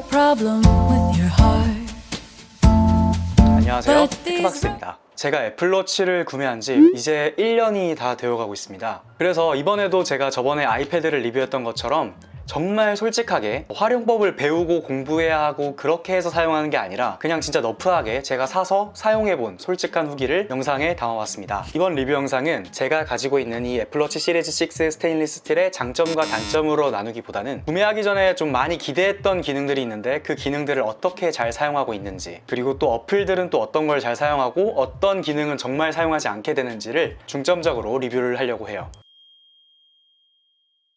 a problem with your heart. 안녕하세요, 테크박스입니다. 제가 애플워치를 구매한 지 이제 1년이 다 되어가고 있습니다. 그래서 이번에도 제가 저번에 아이패드를 리뷰했던 것처럼 정말 솔직하게 활용법을 배우고 공부해야 하고 그렇게 해서 사용하는 게 아니라 그냥 진짜 너프하게 제가 사서 사용해본 솔직한 후기를 영상에 담아왔습니다. 이번 리뷰 영상은 제가 가지고 있는 이 애플워치 시리즈 6 스테인리스 스틸의 장점과 단점으로 나누기보다는 구매하기 전에 좀 많이 기대했던 기능들이 있는데 그 기능들을 어떻게 잘 사용하고 있는지, 그리고 또 어플들은 또 어떤 걸 잘 사용하고 어떤 기능은 정말 사용하지 않게 되는지를 중점적으로 리뷰를 하려고 해요.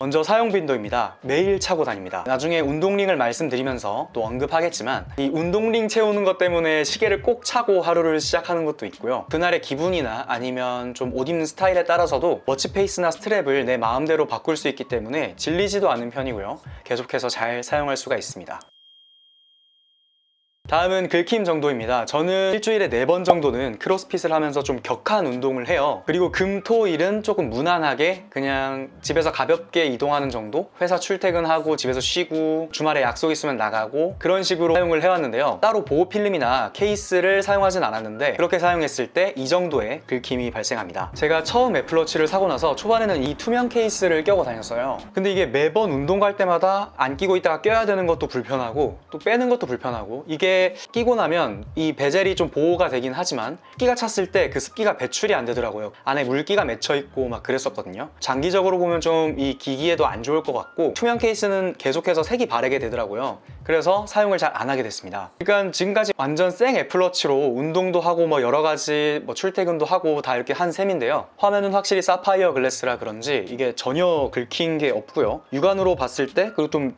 먼저 사용 빈도입니다. 매일 차고 다닙니다. 나중에 운동링을 말씀드리면서 또 언급하겠지만 이 운동링 채우는 것 때문에 시계를 꼭 차고 하루를 시작하는 것도 있고요. 그날의 기분이나 아니면 좀 옷 입는 스타일에 따라서도 워치페이스나 스트랩을 내 마음대로 바꿀 수 있기 때문에 질리지도 않은 편이고요. 계속해서 잘 사용할 수가 있습니다. 다음은 긁힘 정도입니다. 저는 일주일에 4번 정도는 크로스핏을 하면서 좀 격한 운동을 해요. 그리고 금, 토, 일은 조금 무난하게 그냥 집에서 가볍게 이동하는 정도? 회사 출퇴근하고 집에서 쉬고 주말에 약속 있으면 나가고 그런 식으로 사용을 해왔는데요. 따로 보호 필름이나 케이스를 사용하진 않았는데 그렇게 사용했을 때 이 정도의 긁힘이 발생합니다. 제가 처음 애플워치를 사고 나서 초반에는 이 투명 케이스를 끼고 다녔어요. 근데 이게 매번 운동 갈 때마다 안 끼고 있다가 껴야 되는 것도 불편하고 또 빼는 것도 불편하고, 이게 끼고 나면 이 베젤이 좀 보호가 되긴 하지만 습기가 찼을 때 그 습기가 배출이 안 되더라고요. 안에 물기가 맺혀 있고 막 그랬었거든요. 장기적으로 보면 좀 이 기기에도 안 좋을 것 같고, 투명 케이스는 계속해서 색이 바래게 되더라고요. 그래서 사용을 잘 안 하게 됐습니다. 그러니까 지금까지 완전 생 애플워치로 운동도 하고 뭐 여러 가지 뭐 출퇴근도 하고 다 이렇게 한 셈인데요. 화면은 확실히 사파이어 글래스라 그런지 이게 전혀 긁힌 게 없고요. 육안으로 봤을 때, 그리고 좀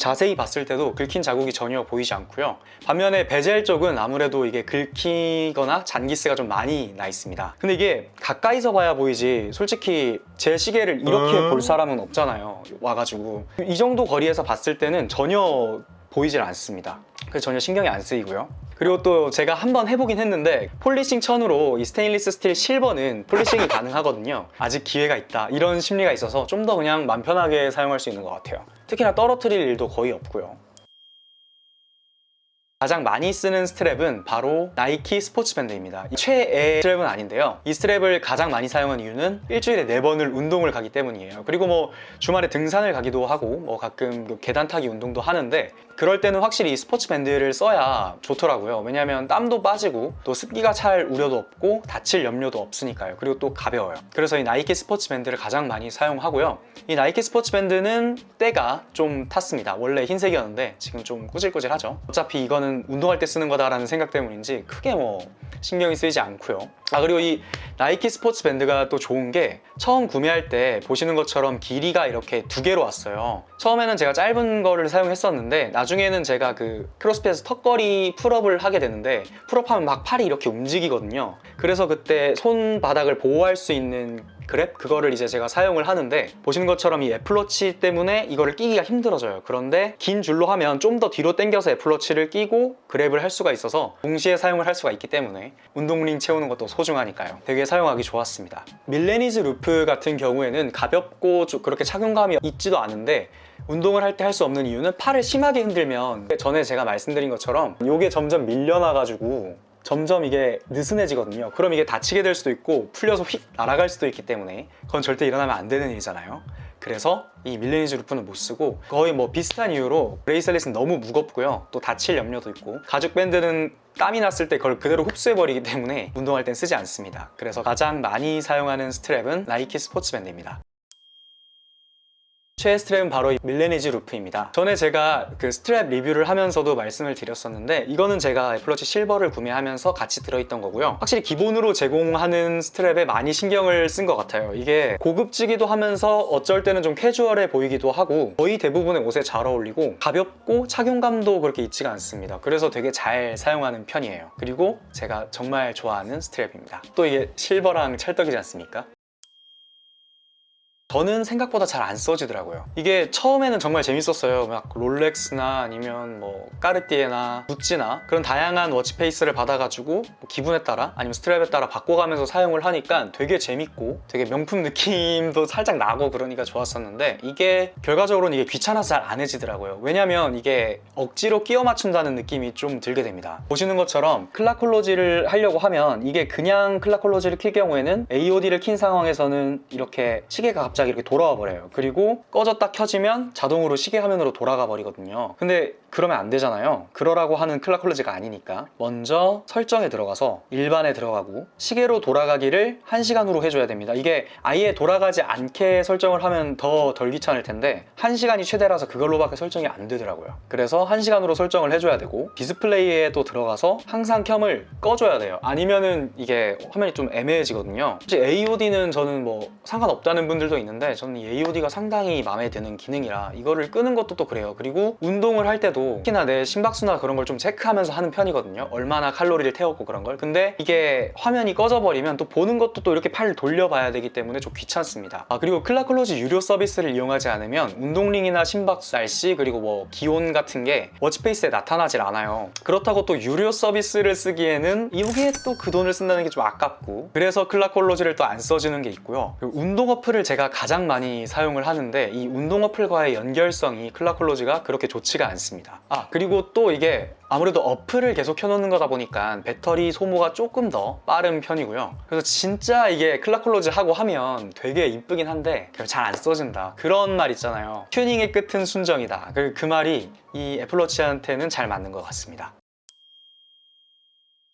자세히 봤을 때도 긁힌 자국이 전혀 보이지 않고요. 반면에 베젤 쪽은 아무래도 이게 긁히거나 잔기스가 좀 많이 나 있습니다. 근데 이게 가까이서 봐야 보이지 솔직히 제 시계를 이렇게 볼 사람은 없잖아요. 와가지고 이 정도 거리에서 봤을 때는 전혀 보이질 않습니다. 그래서 전혀 신경이 안 쓰이고요. 그리고 또 제가 한번 해보긴 했는데 폴리싱 천으로 이 스테인리스 스틸 실버는 폴리싱이 가능하거든요. 아직 기회가 있다 이런 심리가 있어서 좀 더 그냥 맘 편하게 사용할 수 있는 것 같아요. 특히나 떨어뜨릴 일도 거의 없고요. 가장 많이 쓰는 스트랩은 바로 나이키 스포츠밴드입니다. 최애 스트랩은 아닌데요. 이 스트랩을 가장 많이 사용한 이유는 일주일에 4번을 운동을 가기 때문이에요. 그리고 뭐 주말에 등산을 가기도 하고 뭐 가끔 계단 타기 운동도 하는데 그럴 때는 확실히 이 스포츠밴드를 써야 좋더라고요. 왜냐하면 땀도 빠지고 또 습기가 찰 우려도 없고 다칠 염려도 없으니까요. 그리고 또 가벼워요. 그래서 이 나이키 스포츠밴드를 가장 많이 사용하고요. 이 나이키 스포츠밴드는 때가 좀 탔습니다. 원래 흰색이었는데 지금 좀 꾸질꾸질하죠. 어차피 이거는 운동할 때 쓰는 거다라는 생각 때문인지 크게 뭐 신경이 쓰이지 않고요. 그리고 이 나이키 스포츠 밴드가 또 좋은 게 처음 구매할 때 보시는 것처럼 길이가 이렇게 2개로 왔어요. 처음에는 제가 짧은 거를 사용했었는데 나중에는 제가 그 크로스핏에서 턱걸이 풀업을 하게 되는데 풀업하면 막 팔이 이렇게 움직이거든요. 그래서 그때 손바닥을 보호할 수 있는 그랩? 그거를 이제 제가 사용을 하는데 보시는 것처럼 이 애플워치 때문에 이거를 끼기가 힘들어져요. 그런데 긴 줄로 하면 좀 더 뒤로 당겨서 애플워치를 끼고 그랩을 할 수가 있어서 동시에 사용을 할 수가 있기 때문에 운동링 채우는 것도 소중하니까요. 되게 사용하기 좋았습니다. 밀레니즈 루프 같은 경우에는 가볍고 좀 그렇게 착용감이 있지도 않은데 운동을 할 때 할 수 없는 이유는 팔을 심하게 흔들면 전에 제가 말씀드린 것처럼 이게 점점 밀려나가지고 점점 이게 느슨해지거든요. 그럼 이게 다치게 될 수도 있고 풀려서 휙 날아갈 수도 있기 때문에 그건 절대 일어나면 안 되는 일이잖아요. 그래서 이 밀레니즈 루프는 못 쓰고 거의 뭐 비슷한 이유로 브레이슬릿은 너무 무겁고요. 또 다칠 염려도 있고 가죽 밴드는 땀이 났을 때 그걸 그대로 흡수해버리기 때문에 운동할 땐 쓰지 않습니다. 그래서 가장 많이 사용하는 스트랩은 나이키 스포츠 밴드입니다. 최애 스트랩은 바로 이 밀레니즈 루프입니다. 전에 제가 그 스트랩 리뷰를 하면서도 말씀을 드렸었는데 이거는 제가 애플워치 실버를 구매하면서 같이 들어있던 거고요. 확실히 기본으로 제공하는 스트랩에 많이 신경을 쓴 것 같아요. 이게 고급지기도 하면서 어쩔 때는 좀 캐주얼해 보이기도 하고 거의 대부분의 옷에 잘 어울리고 가볍고 착용감도 그렇게 있지가 않습니다. 그래서 되게 잘 사용하는 편이에요. 그리고 제가 정말 좋아하는 스트랩입니다. 또 이게 실버랑 찰떡이지 않습니까? 저는 생각보다 잘 안 써지더라고요. 이게 처음에는 정말 재밌었어요. 막 롤렉스나 아니면 뭐 까르띠에나 구찌나 그런 다양한 워치페이스를 받아가지고 뭐 기분에 따라 아니면 스트랩에 따라 바꿔가면서 사용을 하니까 되게 재밌고 되게 명품 느낌도 살짝 나고 그러니까 좋았었는데, 이게 결과적으로는 이게 귀찮아서 잘 안 해지더라고요. 왜냐면 이게 억지로 끼워 맞춘다는 느낌이 좀 들게 됩니다. 보시는 것처럼 클락콜로지를 하려고 하면 이게 그냥 클락콜로지를 킬 경우에는 AOD를 킨 상황에서는 이렇게 시계가 갑자기 이렇게 돌아와 버려요. 그리고 꺼졌다 켜지면 자동으로 시계 화면으로 돌아가 버리거든요. 근데 그러면 안 되잖아요. 그러라고 하는 클락콜로지가 아니니까 먼저 설정에 들어가서 일반에 들어가고 시계로 돌아가기를 1시간으로 해줘야 됩니다. 이게 아예 돌아가지 않게 설정을 하면 더 덜 귀찮을 텐데 1시간이 최대라서 그걸로밖에 설정이 안 되더라고요. 그래서 1시간으로 설정을 해줘야 되고, 디스플레이에 또 들어가서 항상 켬을 꺼줘야 돼요. 아니면은 이게 화면이 좀 애매해지거든요. 혹시 AOD는 저는 뭐 상관없다는 분들도 있는데, 저는 이 AOD가 상당히 마음에 드는 기능이라 이거를 끄는 것도 또 그래요. 그리고 운동을 할 때도 특히나 내 심박수나 그런 걸 좀 체크하면서 하는 편이거든요. 얼마나 칼로리를 태웠고 그런 걸. 근데 이게 화면이 꺼져버리면 또 보는 것도 또 이렇게 팔을 돌려봐야 되기 때문에 좀 귀찮습니다. 그리고 클락콜로지 유료 서비스를 이용하지 않으면 운동링이나 심박수, 날씨, 그리고 뭐 기온 같은 게 워치페이스에 나타나질 않아요. 그렇다고 또 유료 서비스를 쓰기에는 이게 또 그 돈을 쓴다는 게 좀 아깝고, 그래서 클락콜로지를 또 안 써주는 게 있고요. 그리고 운동 어플을 제가 가장 많이 사용을 하는데, 이 운동 어플과의 연결성이 클락콜로지가 그렇게 좋지가 않습니다. 그리고 또 이게 아무래도 어플을 계속 켜놓는 거다 보니까 배터리 소모가 조금 더 빠른 편이고요. 그래서 진짜 이게 클락콜로지 하고 하면 되게 이쁘긴 한데 잘 안 써진다, 그런 말 있잖아요. 튜닝의 끝은 순정이다. 그 말이 이 애플워치한테는 잘 맞는 것 같습니다.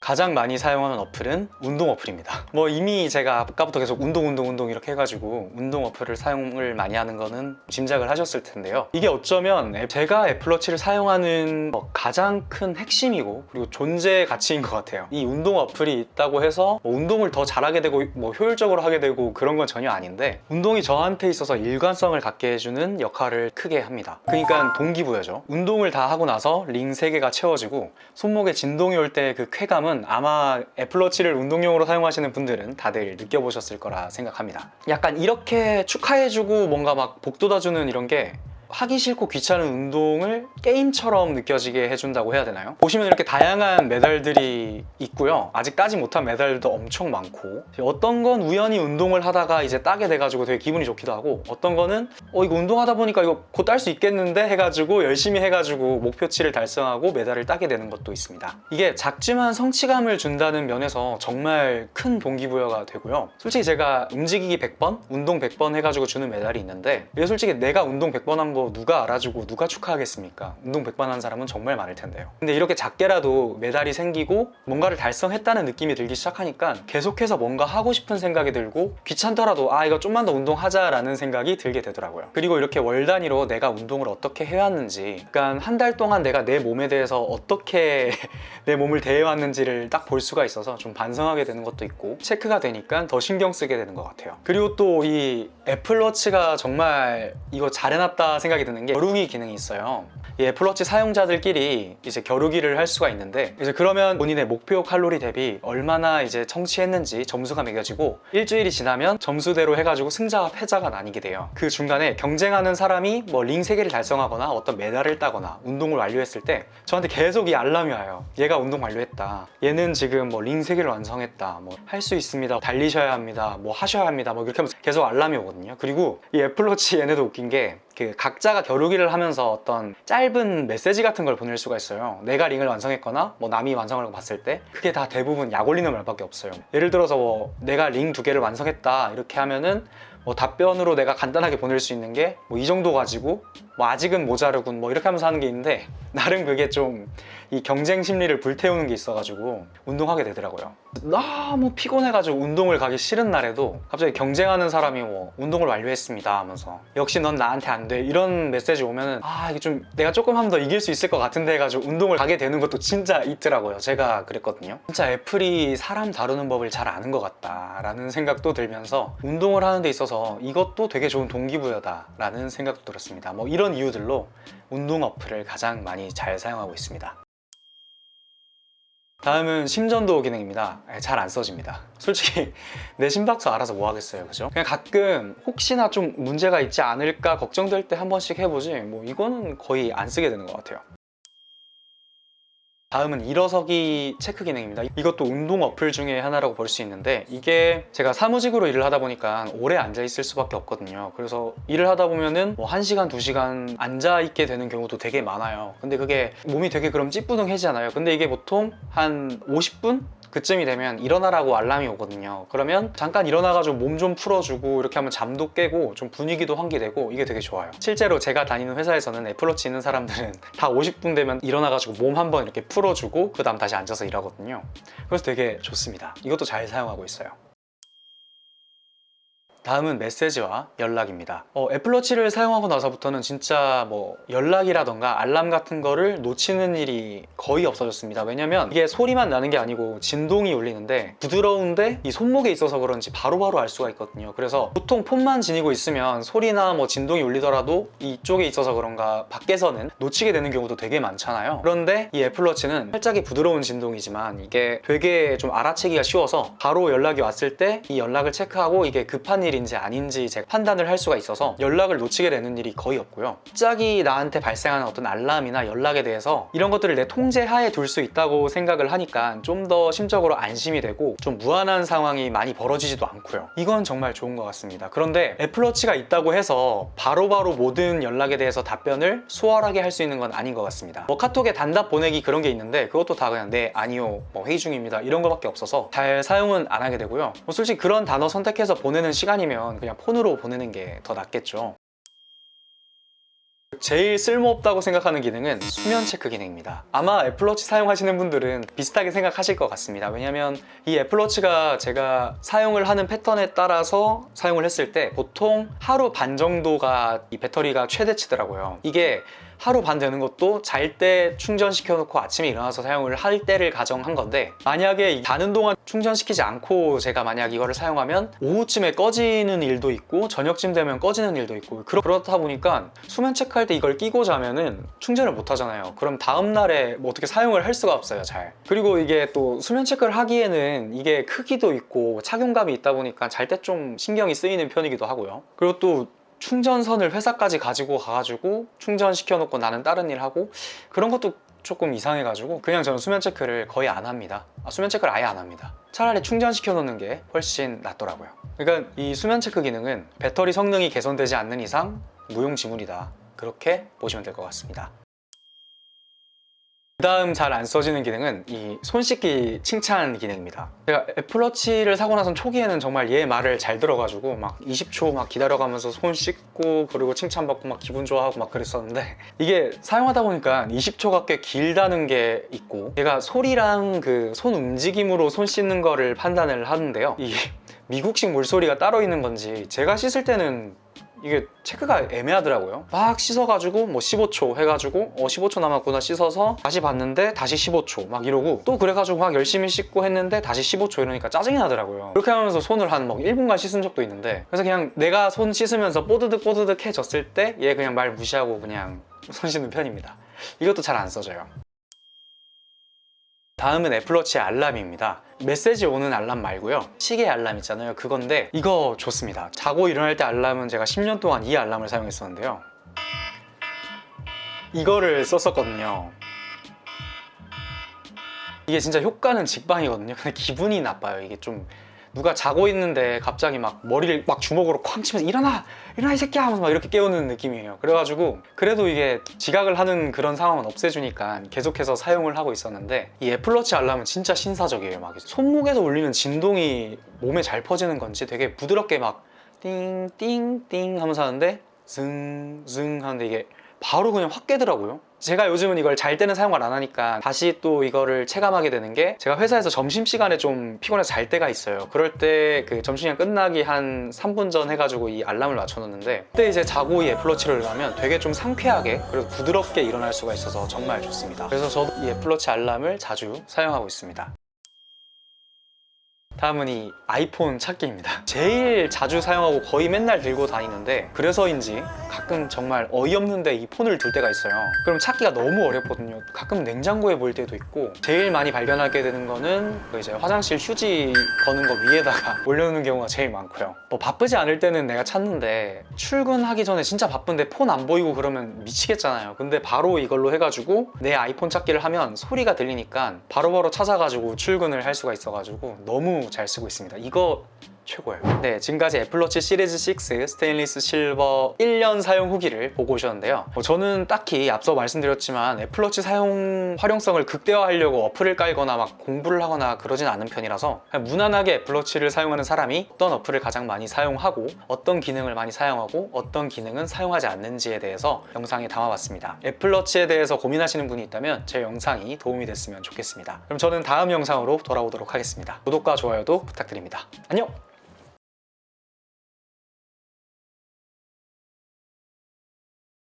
가장 많이 사용하는 어플은 운동 어플입니다. 뭐 이미 제가 아까부터 계속 운동 이렇게 해가지고 운동 어플을 사용을 많이 하는 거는 짐작을 하셨을 텐데요. 이게 어쩌면 제가 애플워치를 사용하는 가장 큰 핵심이고 그리고 존재 가치인 것 같아요. 이 운동 어플이 있다고 해서 뭐 운동을 더 잘하게 되고 뭐 효율적으로 하게 되고 그런 건 전혀 아닌데, 운동이 저한테 있어서 일관성을 갖게 해주는 역할을 크게 합니다. 그러니까 동기부여죠. 운동을 다 하고 나서 링 3개가 채워지고 손목에 진동이 올 때 그 쾌감은 아마 애플워치를 운동용으로 사용하시는 분들은 다들 느껴보셨을 거라 생각합니다. 약간 이렇게 축하해주고 뭔가 막 복돋아주는 이런 게 하기 싫고 귀찮은 운동을 게임처럼 느껴지게 해준다고 해야 되나요? 보시면 이렇게 다양한 메달들이 있고요. 아직 따지 못한 메달도 엄청 많고, 어떤 건 우연히 운동을 하다가 이제 따게 돼가지고 되게 기분이 좋기도 하고, 어떤 거는 이거 운동하다 보니까 이거 곧 딸 수 있겠는데 해가지고 열심히 해가지고 목표치를 달성하고 메달을 따게 되는 것도 있습니다. 이게 작지만 성취감을 준다는 면에서 정말 큰 동기부여가 되고요. 솔직히 제가 움직이기 100번, 운동 100번 해가지고 주는 메달이 있는데, 이게 솔직히 내가 운동 100번 한 거 누가 알아주고 누가 축하하겠습니까? 운동 100번 한 사람은 정말 많을 텐데요. 근데 이렇게 작게라도 메달이 생기고 뭔가를 달성했다는 느낌이 들기 시작하니까 계속해서 뭔가 하고 싶은 생각이 들고, 귀찮더라도 이거 좀만 더 운동하자라는 생각이 들게 되더라고요. 그리고 이렇게 월 단위로 내가 운동을 어떻게 해왔는지, 그러니까 한 달 동안 내가 내 몸에 대해서 어떻게 내 몸을 대해왔는지를 딱 볼 수가 있어서 좀 반성하게 되는 것도 있고 체크가 되니까 더 신경 쓰게 되는 것 같아요. 그리고 또 이 애플워치가 정말 이거 잘 해놨다 생각이 드는 게 겨루기 기능이 있어요. 이 애플워치 사용자들끼리 이제 겨루기를 할 수가 있는데, 이제 그러면 본인의 목표 칼로리 대비 얼마나 이제 청취했는지 점수가 매겨지고, 일주일이 지나면 점수대로 해가지고 승자와 패자가 나뉘게 돼요. 그 중간에 경쟁하는 사람이 뭐 링 3개를 달성하거나 어떤 메달을 따거나 운동을 완료했을 때 저한테 계속 이 알람이 와요. 얘가 운동 완료했다, 얘는 지금 뭐 링 3개를 완성했다, 뭐 할 수 있습니다, 달리셔야 합니다, 뭐 하셔야 합니다, 뭐 이렇게 하면서 계속 알람이 오거든요. 그리고 이 애플워치 얘네도 웃긴 게 그 각자가 겨루기를 하면서 어떤 짧은 메시지 같은 걸 보낼 수가 있어요. 내가 링을 완성했거나 뭐 남이 완성을 봤을 때 그게 다 대부분 약 올리는 말밖에 없어요. 예를 들어서 뭐 내가 링 2개를 완성했다 이렇게 하면은 뭐 답변으로 내가 간단하게 보낼 수 있는 게 뭐 이 정도 가지고 뭐 아직은 모자르군 뭐 이렇게 하면서 하는 게 있는데, 나름 그게 좀 이 경쟁 심리를 불태우는 게 있어가지고 운동하게 되더라고요. 너무 피곤해가지고 운동을 가기 싫은 날에도 갑자기 경쟁하는 사람이 뭐 운동을 완료했습니다 하면서 역시 넌 나한테 안 돼 이런 메시지 오면은 이게 좀 내가 조금 하면 더 이길 수 있을 것 같은데 해가지고 운동을 가게 되는 것도 진짜 있더라고요. 제가 그랬거든요. 진짜 애플이 사람 다루는 법을 잘 아는 것 같다라는 생각도 들면서 운동을 하는 데 있어서 이것도 되게 좋은 동기부여다라는 생각도 들었습니다. 뭐 이런 이유들로 운동 어플을 가장 많이 잘 사용하고 있습니다. 다음은 심전도 기능입니다. 잘 안 써집니다. 솔직히 내 심박수 알아서 뭐 하겠어요, 그죠? 그냥 가끔 혹시나 좀 문제가 있지 않을까 걱정될 때 한 번씩 해보지 뭐 이거는 거의 안 쓰게 되는 것 같아요. 다음은 일어서기 체크 기능입니다. 이것도 운동 어플 중에 하나라고 볼 수 있는데, 이게 제가 사무직으로 일을 하다 보니까 오래 앉아 있을 수밖에 없거든요. 그래서 일을 하다 보면은 뭐 1시간, 2시간 앉아 있게 되는 경우도 되게 많아요. 근데 그게 몸이 되게 그럼 찌뿌둥해지잖아요. 근데 이게 보통 한 50분? 그쯤이 되면 일어나라고 알람이 오거든요. 그러면 잠깐 일어나가지고 몸 좀 풀어주고 이렇게 하면 잠도 깨고 좀 분위기도 환기되고 이게 되게 좋아요. 실제로 제가 다니는 회사에서는 애플워치 있는 사람들은 다 50분 되면 일어나가지고 몸 한번 이렇게 풀어주고 그 다음 다시 앉아서 일하거든요. 그래서 되게 좋습니다. 이것도 잘 사용하고 있어요. 다음은 메시지와 연락입니다. 애플워치를 사용하고 나서부터는 진짜 뭐 연락이라던가 알람 같은 거를 놓치는 일이 거의 없어졌습니다. 왜냐면 이게 소리만 나는 게 아니고 진동이 울리는데 부드러운데 이 손목에 있어서 그런지 바로바로 알 수가 있거든요. 그래서 보통 폰만 지니고 있으면 소리나 뭐 진동이 울리더라도 이쪽에 있어서 그런가 밖에서는 놓치게 되는 경우도 되게 많잖아요. 그런데 이 애플워치는 살짝의 부드러운 진동이지만 이게 되게 좀 알아채기가 쉬워서 바로 연락이 왔을 때 이 연락을 체크하고 이게 급한 일인지 아닌지 제가 판단을 할 수가 있어서 연락을 놓치게 되는 일이 거의 없고요. 갑자기 나한테 발생하는 어떤 알람이나 연락에 대해서 이런 것들을 내 통제하에 둘 수 있다고 생각을 하니까 좀 더 심적으로 안심이 되고 좀 무한한 상황이 많이 벌어지지도 않고요. 이건 정말 좋은 것 같습니다. 그런데 애플워치가 있다고 해서 바로바로 모든 연락에 대해서 답변을 수월하게 할 수 있는 건 아닌 것 같습니다. 뭐 카톡에 단답 보내기 그런 게 있는데 그것도 다 그냥 네, 아니요, 뭐 회의 중입니다 이런 거밖에 없어서 잘 사용은 안 하게 되고요. 뭐 솔직히 그런 단어 선택해서 보내는 시간이면 그냥 폰으로 보내는 게 더 낫겠죠. 제일 쓸모없다고 생각하는 기능은 수면 체크 기능입니다. 아마 애플워치 사용하시는 분들은 비슷하게 생각하실 것 같습니다. 왜냐면 이 애플워치가 제가 사용을 하는 패턴에 따라서 사용을 했을 때 보통 하루 반 정도가 이 배터리가 최대치더라고요. 이게 하루 반 되는 것도 잘 때 충전시켜 놓고 아침에 일어나서 사용을 할 때를 가정한 건데, 만약에 자는 동안 충전시키지 않고 제가 만약 이거를 사용하면 오후쯤에 꺼지는 일도 있고 저녁쯤 되면 꺼지는 일도 있고 그렇다 보니까 수면 체크할 때 이걸 끼고 자면은 충전을 못 하잖아요. 그럼 다음날에 뭐 어떻게 사용을 할 수가 없어요, 잘. 그리고 이게 또 수면 체크를 하기에는 이게 크기도 있고 착용감이 있다 보니까 잘 때 좀 신경이 쓰이는 편이기도 하고요. 그리고 또 충전선을 회사까지 가지고 가가지고 충전시켜 놓고 나는 다른 일 하고 그런 것도 조금 이상해가지고 그냥 저는 수면 체크를 거의 안 합니다. 수면 체크를 아예 안 합니다. 차라리 충전시켜 놓는 게 훨씬 낫더라고요. 그러니까 이 수면 체크 기능은 배터리 성능이 개선되지 않는 이상 무용지물이다, 그렇게 보시면 될 것 같습니다. 그 다음 잘 안 써지는 기능은 이 손 씻기 칭찬 기능입니다. 제가 애플워치를 사고 나선 초기에는 정말 얘 말을 잘 들어가지고 막 20초 막 기다려가면서 손 씻고 그리고 칭찬받고 막 기분 좋아하고 막 그랬었는데, 이게 사용하다 보니까 20초가 꽤 길다는 게 있고, 얘가 소리랑 그 손 움직임으로 손 씻는 거를 판단을 하는데요, 이 미국식 물소리가 따로 있는 건지 제가 씻을 때는 이게 체크가 애매하더라고요. 막 씻어가지고 뭐 15초 해가지고 15초 남았구나 씻어서 다시 봤는데 다시 15초 막 이러고, 또 그래가지고 막 열심히 씻고 했는데 다시 15초 이러니까 짜증이 나더라고요. 그렇게 하면서 손을 한 막 1분간 씻은 적도 있는데, 그래서 그냥 내가 손 씻으면서 뽀드득 뽀드득 해졌을 때 얘 그냥 말 무시하고 그냥 손 씻는 편입니다. 이것도 잘 안 써져요. 다음은 애플워치의 알람입니다. 메시지 오는 알람 말고요, 시계 알람 있잖아요, 그건데 이거 좋습니다. 자고 일어날 때 알람은 제가 10년 동안 이 알람을 사용했었는데요, 이거를 썼었거든요. 이게 진짜 효과는 직방이거든요. 근데 기분이 나빠요. 이게 좀 누가 자고 있는데 갑자기 막 머리를 막 주먹으로 쾅 치면서 일어나! 일어나 이 새끼야! 하면서 막 이렇게 깨우는 느낌이에요. 그래가지고 그래도 이게 지각을 하는 그런 상황은 없애주니까 계속해서 사용을 하고 있었는데, 이 애플워치 알람은 진짜 신사적이에요. 막 손목에서 울리는 진동이 몸에 잘 퍼지는 건지 되게 부드럽게 막 띵띵띵 하면서 하는데 즈응 하는데 이게 바로 그냥 확 깨더라고요. 제가 요즘은 이걸 잘 때는 사용을 안 하니까 다시 또 이거를 체감하게 되는 게, 제가 회사에서 점심시간에 좀 피곤해서 잘 때가 있어요. 그럴 때 그 점심시간 끝나기 한 3분 전 해가지고 이 알람을 맞춰놓는데, 그때 이제 자고 이 애플워치를 일어나면 되게 좀 상쾌하게 그리고 부드럽게 일어날 수가 있어서 정말 좋습니다. 그래서 저도 이 애플워치 알람을 자주 사용하고 있습니다. 다음은 이 아이폰 찾기입니다. 제일 자주 사용하고 거의 맨날 들고 다니는데, 그래서인지 가끔 정말 어이없는데 이 폰을 둘 때가 있어요. 그럼 찾기가 너무 어렵거든요. 가끔 냉장고에 볼 때도 있고, 제일 많이 발견하게 되는 거는 그 이제 화장실 휴지 거는 거 위에다가 올려놓는 경우가 제일 많고요. 뭐 바쁘지 않을 때는 내가 찾는데 출근하기 전에 진짜 바쁜데 폰 안 보이고 그러면 미치겠잖아요. 근데 바로 이걸로 해가지고 내 아이폰 찾기를 하면 소리가 들리니까 바로바로 찾아가지고 출근을 할 수가 있어가지고 너무 잘 쓰고 있습니다. 이거 최고예요. 네, 지금까지 애플워치 시리즈 6 스테인리스 실버 1년 사용 후기를 보고 오셨는데요. 저는 딱히 앞서 말씀드렸지만 애플워치 사용 활용성을 극대화하려고 어플을 깔거나 막 공부를 하거나 그러진 않은 편이라서 그냥 무난하게 애플워치를 사용하는 사람이 어떤 어플을 가장 많이 사용하고 어떤 기능을 많이 사용하고 어떤 기능은 사용하지 않는지에 대해서 영상에 담아봤습니다. 애플워치에 대해서 고민하시는 분이 있다면 제 영상이 도움이 됐으면 좋겠습니다. 그럼 저는 다음 영상으로 돌아오도록 하겠습니다. 구독과 좋아요도 부탁드립니다. 안녕!